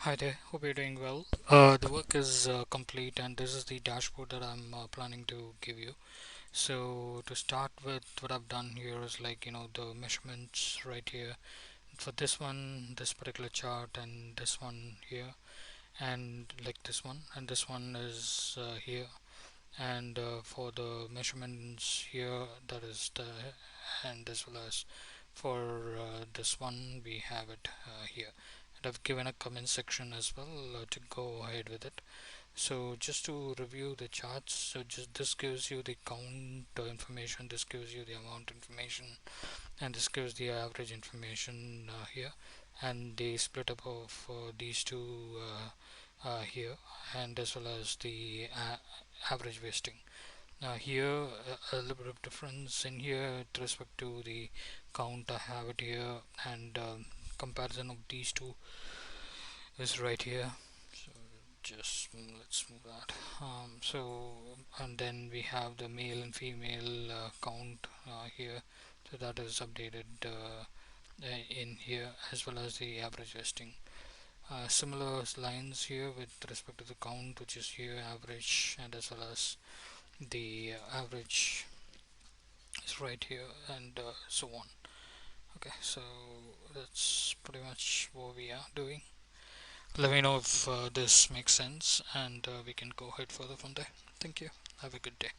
Hi there, hope you're doing well. The work is complete, and this is the dashboard that I'm planning to give you. So to start with, what I've done here is the measurements right here for this one, this particular chart, and this one here, and like this one, and this one is here, and for the measurements here, that is the, and as well as for this one, we have it here. And I've given a comment section as well to go ahead with it. So just to review the charts, so just this gives you the count information, this gives you the amount information, and this gives the average information here, and the split up of these two here, and as well as the average wasting. Now here a little bit of difference in here with respect to the count. I have it here, and comparison of these two is right here. So just let's move that. So and then we have the male and female count here, so that is updated in here, as well as the average vesting. Similar lines here with respect to the count, which is here average, and as well as the average is right here, and so on. Okay, so that's pretty much what we are doing. Let me know if this makes sense, and we can go ahead further from there. Thank you. Have a good day.